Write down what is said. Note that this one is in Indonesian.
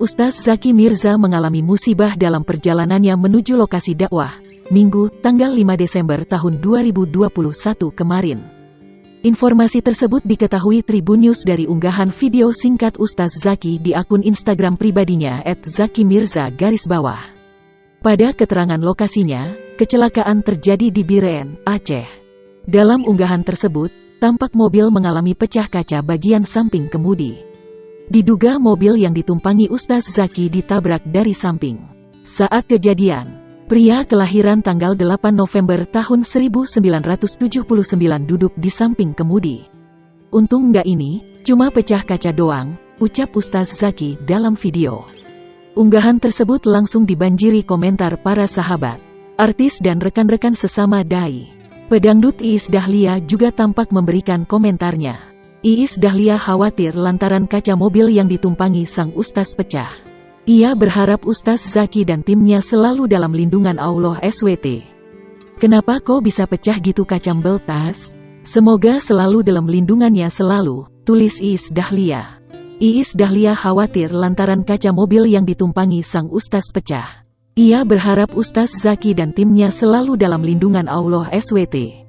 Ustaz Zaki Mirza mengalami musibah dalam perjalanannya menuju lokasi dakwah, Minggu, tanggal 5 Desember tahun 2021 kemarin. Informasi tersebut diketahui Tribun News dari unggahan video singkat Ustaz Zaki di akun Instagram pribadinya @zakimirza_. Pada keterangan lokasinya, kecelakaan terjadi di Biren, Aceh. Dalam unggahan tersebut, tampak mobil mengalami pecah kaca bagian samping kemudi. Diduga mobil yang ditumpangi Ustaz Zaki ditabrak dari samping. Saat kejadian, pria kelahiran tanggal 8 November tahun 1979 duduk di samping kemudi. Untung nggak ini, cuma pecah kaca doang, ucap Ustaz Zaki dalam video. Unggahan tersebut langsung dibanjiri komentar para sahabat, artis dan rekan-rekan sesama dai. Pedangdut Iis Dahlia juga tampak memberikan komentarnya. Iis Dahlia khawatir lantaran kaca mobil yang ditumpangi sang ustaz pecah. Ia berharap Ustaz Zaki dan timnya selalu dalam lindungan Allah SWT. Kenapa kok bisa pecah gitu kaca mobil tas? Semoga selalu dalam lindungannya selalu, tulis Iis Dahlia. Iis Dahlia khawatir lantaran kaca mobil yang ditumpangi sang ustaz pecah. Ia berharap Ustaz Zaki dan timnya selalu dalam lindungan Allah SWT.